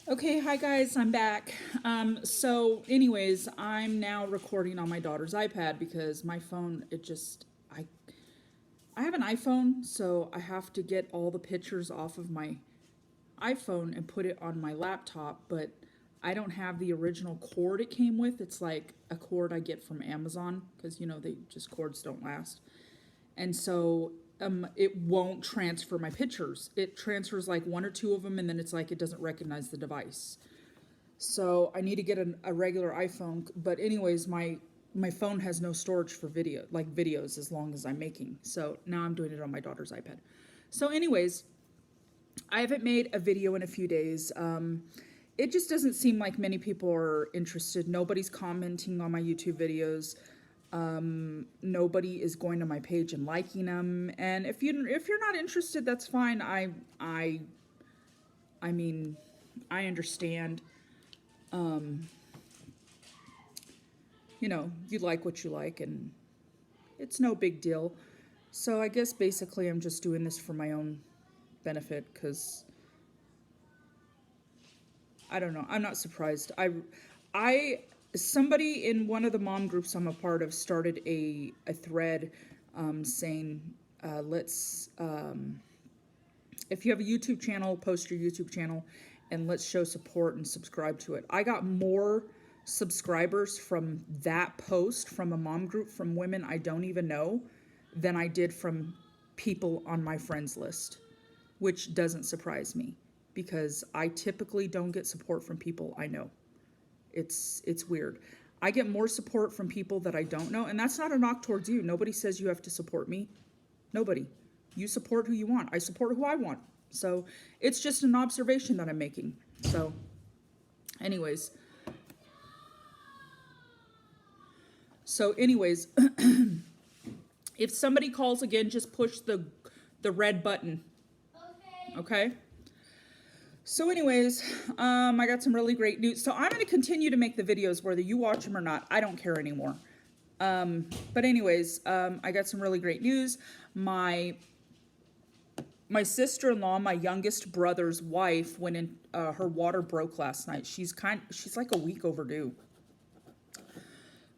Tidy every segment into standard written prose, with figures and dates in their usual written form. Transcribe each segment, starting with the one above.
Okay, hi guys, I'm back. So anyways, I'm now recording on my daughter's iPad because my phone, I have an iPhone, so I have to get all the pictures off of my iPhone and put it on my laptop, but I don't have the original cord it came with. It's like a cord I get from Amazon because they just cords don't last. And so it won't transfer my pictures. It transfers like one or two of them, and then it's like it doesn't recognize the device. So I need to get a regular iPhone. But anyways, my phone has no storage for videos as long as I'm making. So now I'm doing it on my daughter's iPad. So anyways, I haven't made a video in a few days. It just doesn't seem like many people are interested. Nobody's commenting on my YouTube videos. Nobody is going to my page and liking them. And if you're not interested, that's fine. I mean, I understand. You like what you like, and it's no big deal. So I guess basically I'm just doing this for my own benefit because I don't know. I'm not surprised. I somebody in one of the mom groups I'm a part of started a thread saying, let's if you have a YouTube channel, post your YouTube channel, and let's show support and subscribe to it. I got more subscribers from that post from a mom group from women I don't even know than I did from people on my friends list, which doesn't surprise me because I typically don't get support from people I know. It's weird. I get more support from people that I don't know, and that's not a knock towards you. Nobody says you have to support me. Nobody. You support who you want. I support who I want. So it's just an observation that I'm making. So anyways. If somebody calls again, just push the red button. Okay? So anyways, I got some really great news. So I'm going to continue to make the videos whether you watch them or not. I don't care anymore. But anyways, I got some really great news. My sister-in-law, my youngest brother's wife, went in. Her water broke last night. She's like a week overdue.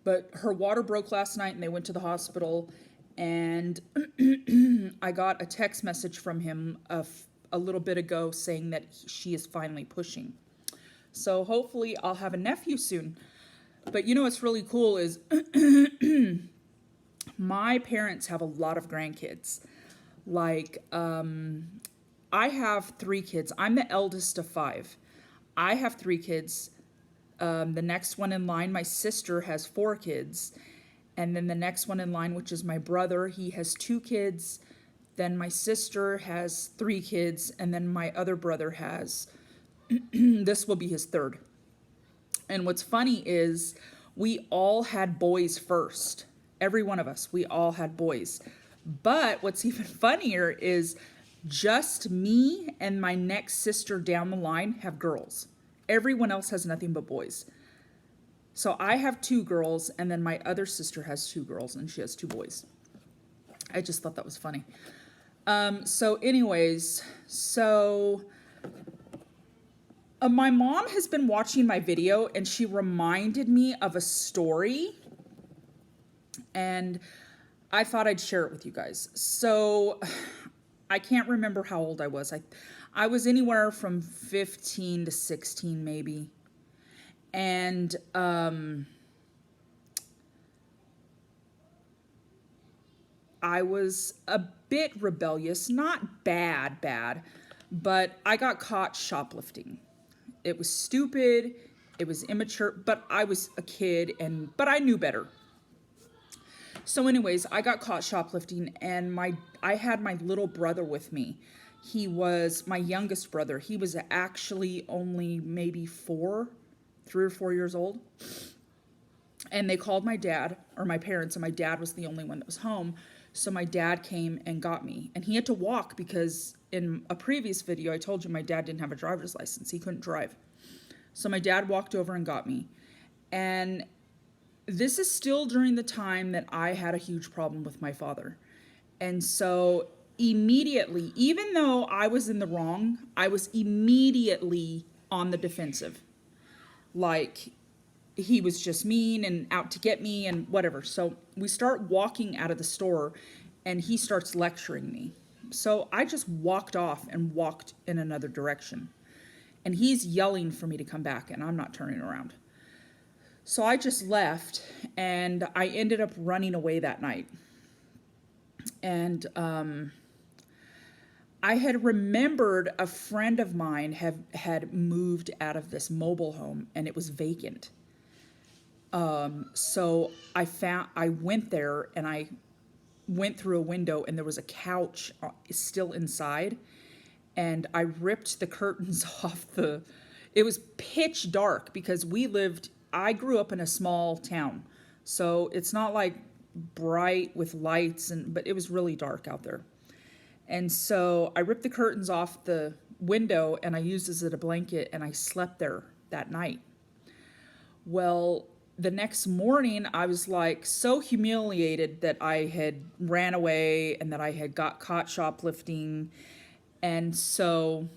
But her water broke last night, and they went to the hospital. And I got a text message from him a little bit ago saying that she is finally pushing. So hopefully I'll have a nephew soon. But what's really cool is my parents have a lot of grandkids. Like, I have 3 kids. I'm the eldest of 5. I have 3 kids. The next one in line, my sister, has 4 kids. And then the next one in line, which is my brother, he has 2 kids. Then my sister has 3 kids. And then my other brother has, this will be his 3rd. And what's funny is we all had boys first. Every one of us, we all had boys. But what's even funnier is just me and my next sister down the line have girls. Everyone else has nothing but boys. So I have 2 girls, and then my other sister has 2 girls, and she has 2 boys. I just thought that was funny. So anyways, my mom has been watching my video, and she reminded me of a story, and I thought I'd share it with you guys. So I can't remember how old I was. I was anywhere from 15 to 16 maybe. And I was a bit rebellious, not bad, but I got caught shoplifting. It was stupid, it was immature, but I was a kid, but I knew better. So anyways, I got caught shoplifting, and I had my little brother with me. He was my youngest brother. He was actually only maybe 3 or 4 years old. And they called my dad, or my parents, and my dad was the only one that was home. So my dad came and got me. And he had to walk because in a previous video, I told you my dad didn't have a driver's license. He couldn't drive. So my dad walked over and got me. And this is still during the time that I had a huge problem with my father. And so immediately, even though I was in the wrong, I was immediately on the defensive. Like he was just mean and out to get me and whatever. So we start walking out of the store and he starts lecturing me. So I just walked off and walked in another direction. And he's yelling for me to come back and I'm not turning around. So I just left and I ended up running away that night. And I had remembered a friend of mine had moved out of this mobile home and it was vacant. So I went there and I went through a window and there was a couch still inside, and I ripped the curtains off it was pitch dark because I grew up in a small town. So it's not like bright with lights but it was really dark out there. And so I ripped the curtains off the window and I used it as a blanket and I slept there that night. Well, the next morning I was like so humiliated that I had ran away and that I had got caught shoplifting. And so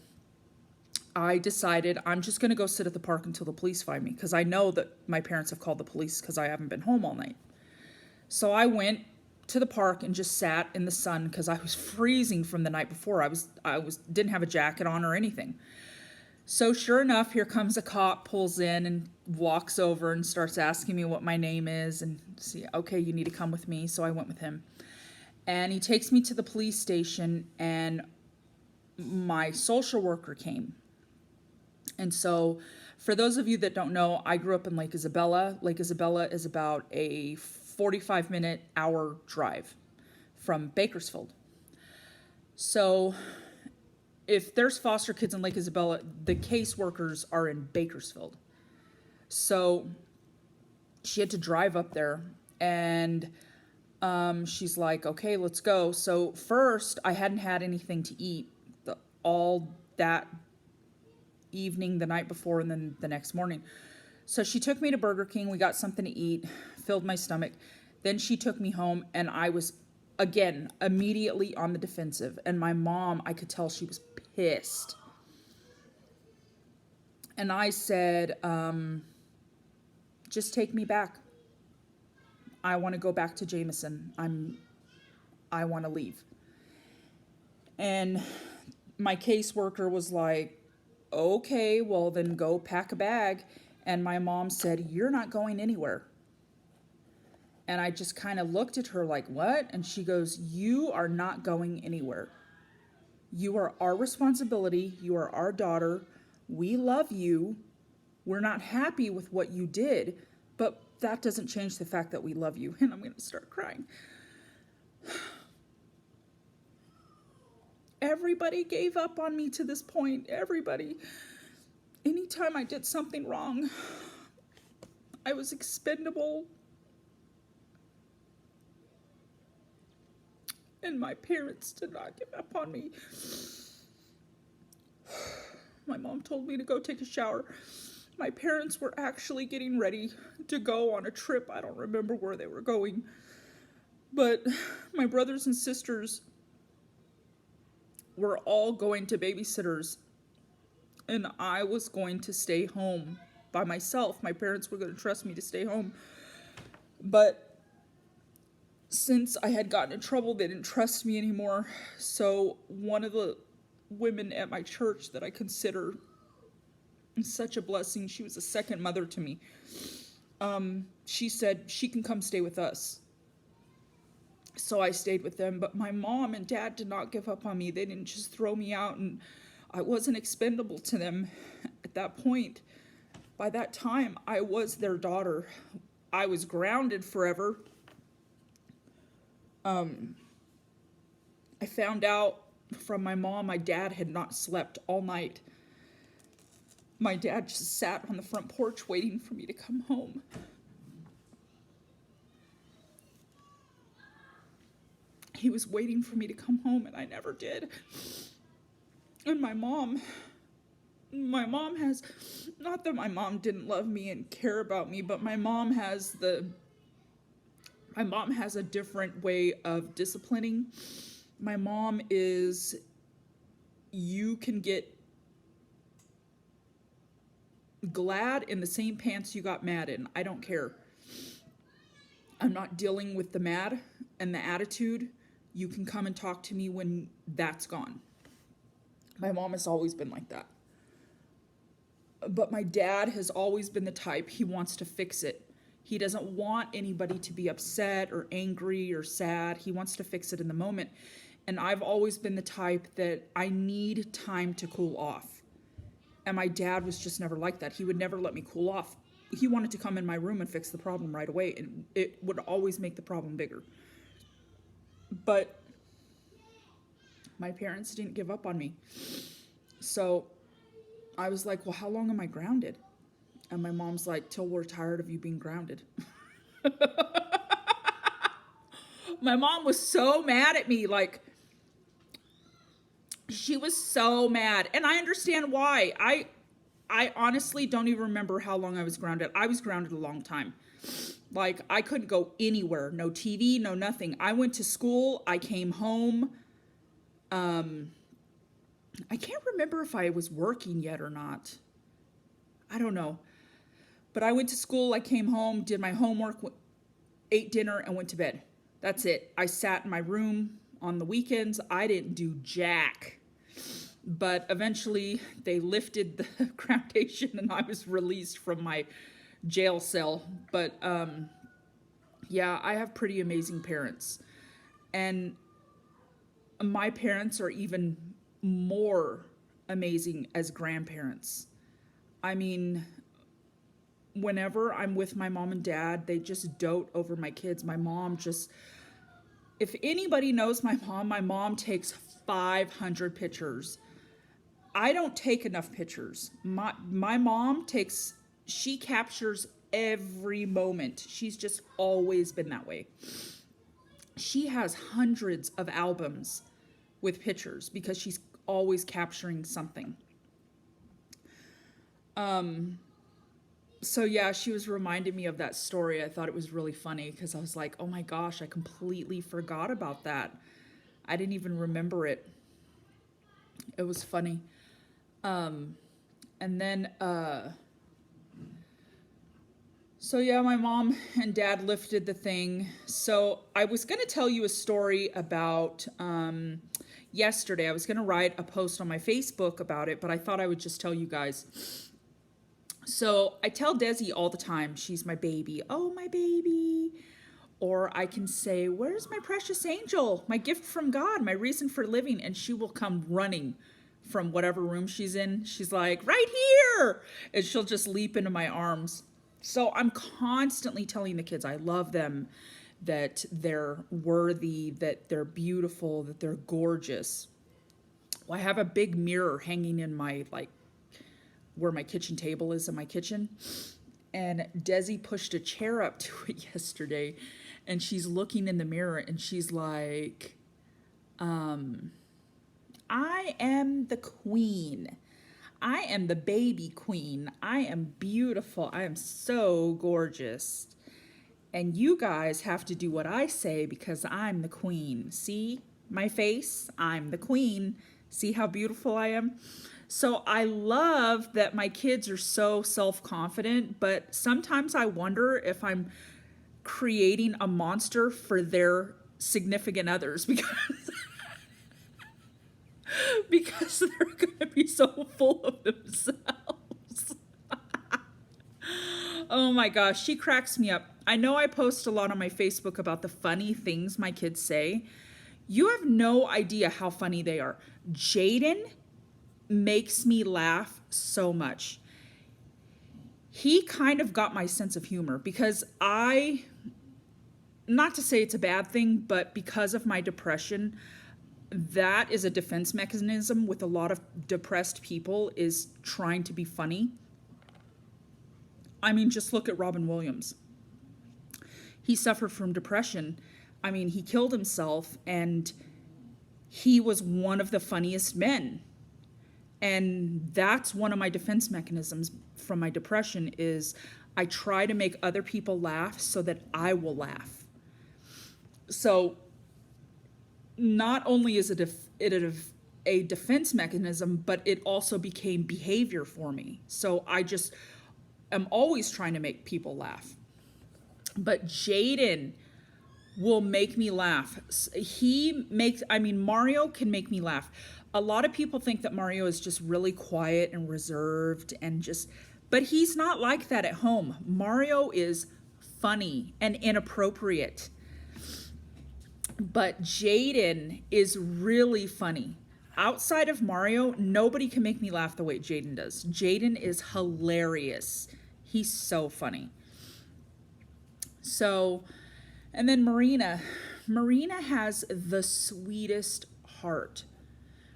I decided I'm just going to go sit at the park until the police find me, because I know that my parents have called the police because I haven't been home all night. So I went to the park and just sat in the sun because I was freezing from the night before. I didn't have a jacket on or anything. So sure enough, here comes a cop, pulls in and walks over and starts asking me what my name is and see, okay, you need to come with me. So I went with him. And he takes me to the police station and my social worker came. And so for those of you that don't know, I grew up in Lake Isabella. Lake Isabella is about a 45-minute hour drive from Bakersfield. So if there's foster kids in Lake Isabella, the caseworkers are in Bakersfield. So she had to drive up there and she's like, okay, let's go. So first I hadn't had anything to eat all that evening, the night before, and then the next morning. So she took me to Burger King. We got something to eat, filled my stomach. Then she took me home and I was, again, immediately on the defensive. And my mom, I could tell she was pissed. And I said, just take me back. I want to go back to Jameson. I want to leave. And my caseworker was like, okay, well then go pack a bag. And my mom said, you're not going anywhere. And I just kind of looked at her like, what? And she goes, you are not going anywhere. You are our responsibility. You are our daughter. We love you. We're not happy with what you did, but that doesn't change the fact that we love you. And I'm going to start crying. Everybody gave up on me to this point. Everybody. Anytime I did something wrong, I was expendable. And my parents did not give up on me. My mom told me to go take a shower. My parents were actually getting ready to go on a trip. I don't remember where they were going. But my brothers and sisters were all going to babysitters. And I was going to stay home by myself. My parents were going to trust me to stay home. But since I had gotten in trouble, they didn't trust me anymore. So one of the women at my church that I consider such a blessing, she was a second mother to me. She said she can come stay with us. So I stayed with them, but my mom and dad did not give up on me. They didn't just throw me out, and I wasn't expendable to them at that point. By that time, I was their daughter. I was grounded forever. I found out from my mom, my dad had not slept all night. My dad just sat on the front porch waiting for me to come home. He was waiting for me to come home, and I never did. And my mom has, not that my mom didn't love me and care about me, but my mom has a different way of disciplining. My mom is, you can get glad in the same pants you got mad in. I don't care. I'm not dealing with the mad and the attitude. You can come and talk to me when that's gone. My mom has always been like that. But my dad has always been the type, he wants to fix it. He doesn't want anybody to be upset or angry or sad. He wants to fix it in the moment. And I've always been the type that I need time to cool off. And my dad was just never like that. He would never let me cool off. He wanted to come in my room and fix the problem right away, and it would always make the problem bigger. But my parents didn't give up on me. So I was like, well, how long am I grounded? And my mom's like, till we're tired of you being grounded. My mom was so mad at me. Like, she was so mad. And I understand why. I honestly don't even remember how long I was grounded. I was grounded a long time. Like, I couldn't go anywhere. No TV, no nothing. I went to school. I came home. I can't remember if I was working yet or not. I don't know. But I went to school, I came home, did my homework, ate dinner, and went to bed. That's it. I sat in my room on the weekends. I didn't do jack. But eventually, they lifted the groundation, and I was released from my jail cell. But yeah, I have pretty amazing parents. And my parents are even more amazing as grandparents. I mean, whenever I'm with my mom and dad, they just dote over my kids. My mom just, if anybody knows my mom takes 500 pictures. I don't take enough pictures. My mom takes, she captures every moment. She's just always been that way. She has hundreds of albums with pictures because she's always capturing something. So yeah, she was reminding me of that story. I thought it was really funny because I was like, oh my gosh, I completely forgot about that. I didn't even remember it. It was funny. And then, so yeah, my mom and dad lifted the thing. So I was going to tell you a story about, yesterday. I was going to write a post on my Facebook about it, but I thought I would just tell you guys. So I tell Desi all the time, she's my baby. Oh, my baby. Or I can say, where's my precious angel? My gift from God, my reason for living. And she will come running from whatever room she's in. She's like, right here. And she'll just leap into my arms. So I'm constantly telling the kids I love them, that they're worthy, that they're beautiful, that they're gorgeous. Well, I have a big mirror hanging in my, like, where my kitchen table is in my kitchen. And Desi pushed a chair up to it yesterday. And she's looking in the mirror and she's like, I am the queen. I am the baby queen. I am beautiful. I am so gorgeous. And you guys have to do what I say because I'm the queen. See my face? I'm the queen. See how beautiful I am? So I love that my kids are so self-confident, but sometimes I wonder if I'm creating a monster for their significant others because they're going to be so full of themselves. Oh my gosh, she cracks me up. I know I post a lot on my Facebook about the funny things my kids say. You have no idea how funny they are. Jaden makes me laugh so much. He kind of got my sense of humor because not to say it's a bad thing, but because of my depression, that is a defense mechanism with a lot of depressed people, is trying to be funny. I mean, just look at Robin Williams. He suffered from depression. I mean, he killed himself and he was one of the funniest men. And that's one of my defense mechanisms from my depression is I try to make other people laugh so that I will laugh. So not only is it a defense mechanism, but it also became behavior for me. So I just am always trying to make people laugh. But Jaden will make me laugh. Mario can make me laugh. A lot of people think that Mario is just really quiet and reserved but he's not like that at home. Mario is funny and inappropriate. But Jaden is really funny. Outside of Mario, nobody can make me laugh the way Jaden does. Jaden is hilarious. He's so funny. So, and then Marina. Marina has the sweetest heart.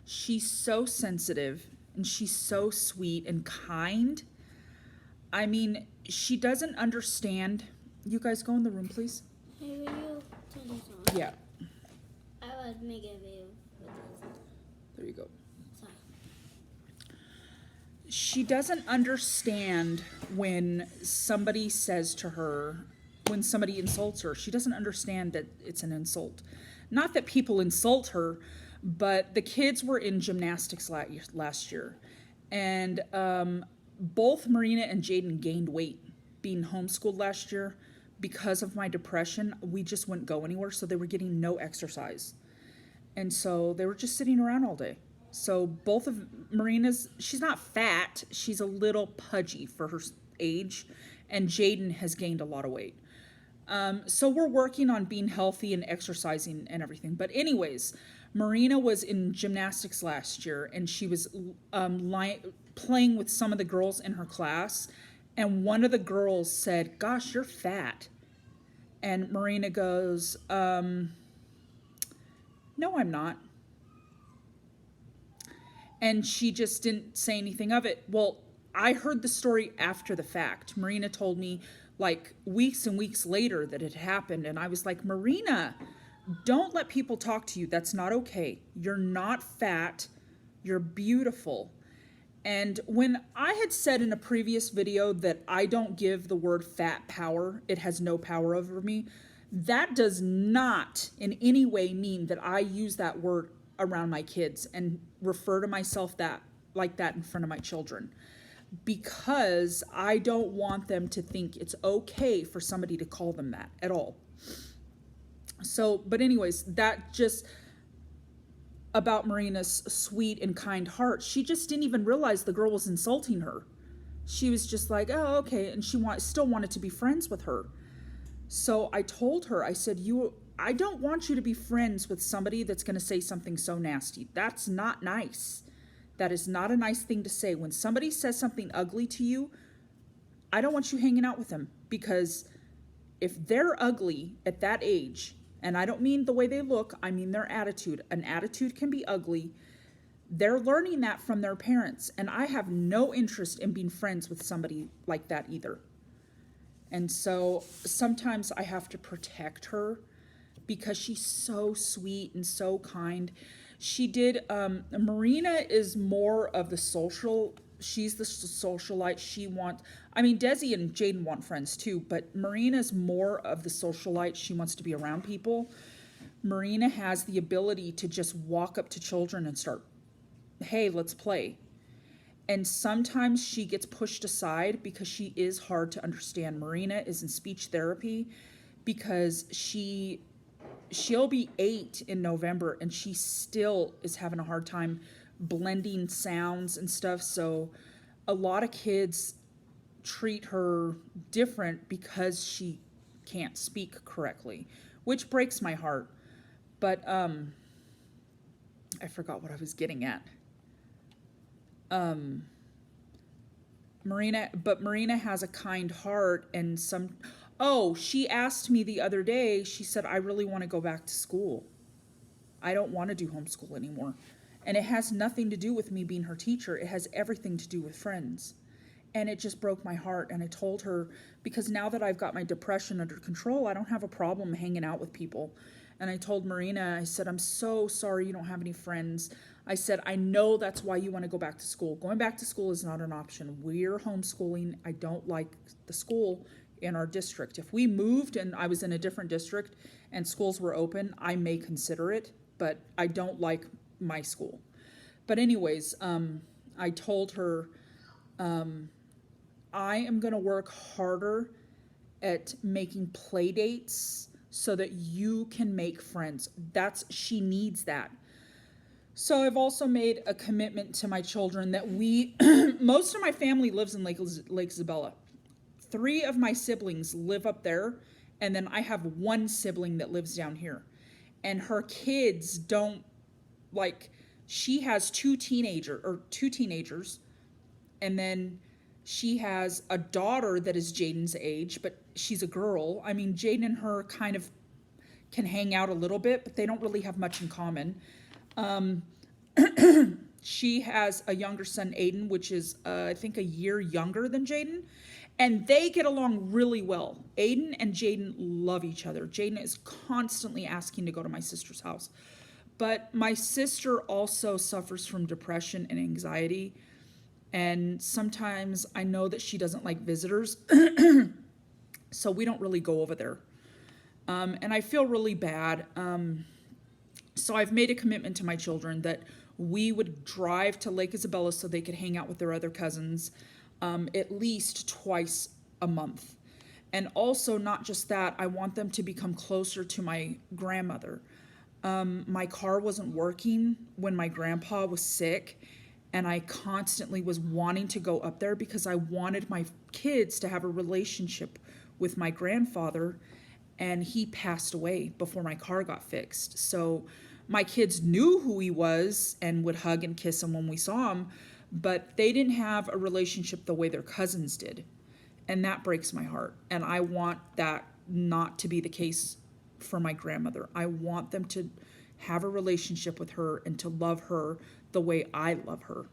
She's so sensitive and she's so sweet and kind. I mean, she doesn't understand. You guys go in the room, please. Hey, will you turn this on? Yeah. I would make a video with this. There you go. Sorry. She doesn't understand when somebody says to her, when somebody insults her. She doesn't understand that it's an insult. Not that people insult her, but the kids were in gymnastics last year. And both Marina and Jaden gained weight being homeschooled last year. Because of my depression, we just wouldn't go anywhere, so they were getting no exercise. And so they were just sitting around all day. So both of Marina's, she's not fat, she's a little pudgy for her age, and Jaden has gained a lot of weight. So we're working on being healthy and exercising and everything. But anyways, Marina was in gymnastics last year, and she was playing with some of the girls in her class, and one of the girls said, "Gosh, you're fat." And Marina goes, "No, I'm not." And she just didn't say anything of it. Well, I heard the story after the fact. Marina told me like weeks and weeks later that it happened. And I was like, Marina, don't let people talk to you. That's not okay. You're not fat. You're beautiful. And when I had said in a previous video that I don't give the word fat power, it has no power over me, that does not in any way mean that I use that word around my kids and refer to myself like that in front of my children. Because I don't want them to think it's okay for somebody to call them that at all. So, but anyways, that just about Marina's sweet and kind heart. She just didn't even realize the girl was insulting her. She was just like, oh, okay. And she still wanted to be friends with her. So I told her, I said, I don't want you to be friends with somebody that's going to say something so nasty. That's not nice. That is not a nice thing to say. When somebody says something ugly to you, I don't want you hanging out with them, because if they're ugly at that age, and I don't mean the way they look, I mean their attitude. An attitude can be ugly. They're learning that from their parents, and I have no interest in being friends with somebody like that either. And so sometimes I have to protect her because she's so sweet and so kind. She did, Marina is more of the social, she's the socialite. Desi and Jaden want friends too, but Marina's more of the socialite. She wants to be around people. Marina has the ability to just walk up to children and start, hey, let's play. And sometimes she gets pushed aside because she is hard to understand. Marina is in speech therapy because she'll be 8 in November and she still is having a hard time blending sounds and stuff. So a lot of kids treat her different because she can't speak correctly, which breaks my heart. But I forgot what I was getting at. Marina has a kind heart, and she asked me the other day, she said, I really want to go back to school. I don't want to do homeschool anymore. And it has nothing to do with me being her teacher. It has everything to do with friends. And it just broke my heart. And I told her, because now that I've got my depression under control, I don't have a problem hanging out with people. And I told Marina, I said, I'm so sorry you don't have any friends. I said, I know that's why you want to go back to school. Going back to school is not an option. We're homeschooling. I don't like the school in our district. If we moved and I was in a different district and schools were open, I may consider it, but I don't like my school. But anyways, I told her, I am going to work harder at making play dates so that you can make friends. She needs that. So I've also made a commitment to my children that most of my family lives in Lake Isabella. 3 of my siblings live up there, and then I have 1 sibling that lives down here. And her kids don't, like, she has 2 teenagers, and then she has a daughter that is Jaden's age, but she's a girl. I mean, Jaden and her kind of can hang out a little bit, but they don't really have much in common. She has a younger son, Aiden, which is, I think, a year younger than Jaden. And they get along really well. Aiden and Jaden love each other. Jaden is constantly asking to go to my sister's house. But my sister also suffers from depression and anxiety. And sometimes I know that she doesn't like visitors. So we don't really go over there. And I feel really bad. So I've made a commitment to my children that we would drive to Lake Isabella so they could hang out with their other cousins at least twice a month. And also, not just that, I want them to become closer to my grandmother. My car wasn't working when my grandpa was sick, and I constantly was wanting to go up there because I wanted my kids to have a relationship with my grandfather, and he passed away before my car got fixed. So my kids knew who he was and would hug and kiss him when we saw him, but they didn't have a relationship the way their cousins did. And that breaks my heart. And I want that not to be the case for my grandmother. I want them to have a relationship with her and to love her the way I love her.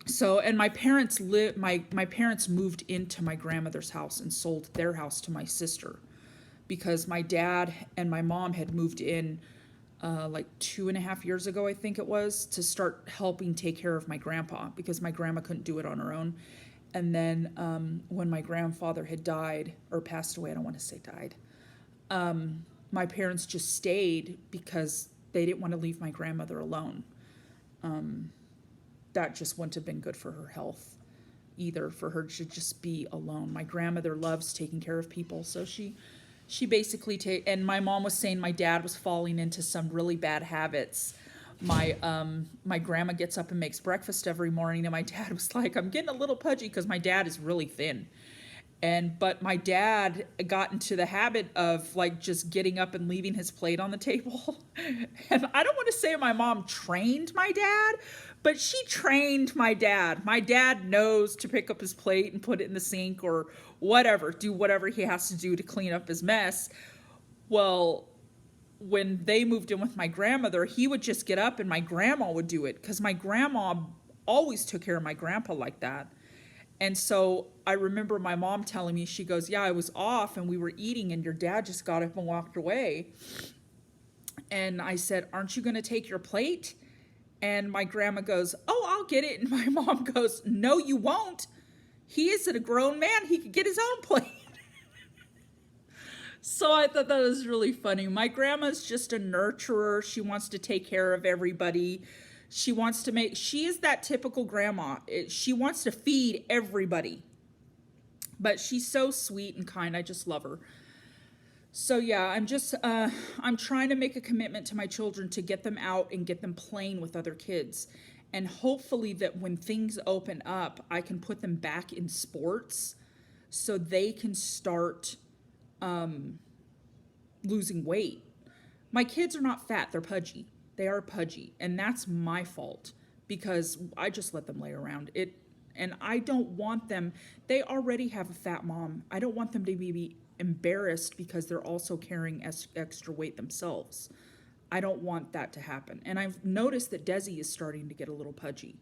So, and my parents my parents moved into my grandmother's house and sold their house to my sister because my dad and my mom had moved in like 2.5 years ago, I think it was, to start helping take care of my grandpa because my grandma couldn't do it on her own. And then when my grandfather had died or passed away, I don't want to say died, my parents just stayed because they didn't want to leave my grandmother alone. That just wouldn't have been good for her health either, for her to just be alone. My grandmother loves taking care of people, so she basically and my mom was saying my dad was falling into some really bad habits. My grandma gets up and makes breakfast every morning, and my dad was like, I'm getting a little pudgy because my dad is really thin. But my dad got into the habit of like just getting up and leaving his plate on the table. And I don't want to say my mom trained my dad, but she trained my dad. My dad knows to pick up his plate and put it in the sink or whatever, do whatever he has to do to clean up his mess. Well, when they moved in with my grandmother, he would just get up and my grandma would do it because my grandma always took care of my grandpa like that. And so I remember my mom telling me, she goes, yeah, I was off and we were eating and your dad just got up and walked away. And I said, aren't you going to take your plate? And my grandma goes, oh, I'll get it. And my mom goes, no, you won't. He isn't a grown man. He could get his own plate. So I thought that was really funny. My grandma's just a nurturer. She wants to take care of everybody. She is that typical grandma. She wants to feed everybody. But she's so sweet and kind. I just love her. So yeah, I'm trying to make a commitment to my children to get them out and get them playing with other kids. And hopefully that when things open up, I can put them back in sports so they can start losing weight. My kids are not fat, they're pudgy. They are pudgy, and that's my fault because I just let them lay around it. And I don't want them, they already have a fat mom. I don't want them to be embarrassed because they're also carrying extra weight themselves. I don't want that to happen. And I've noticed that Desi is starting to get a little pudgy.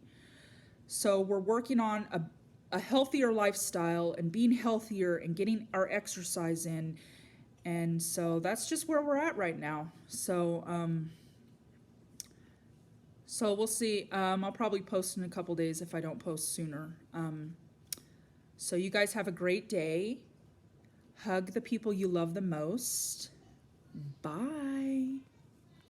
So we're working on a healthier lifestyle and being healthier and getting our exercise in. And so that's just where we're at right now. So we'll see. I'll probably post in a couple days if I don't post sooner. So you guys have a great day. Hug the people you love the most. Bye.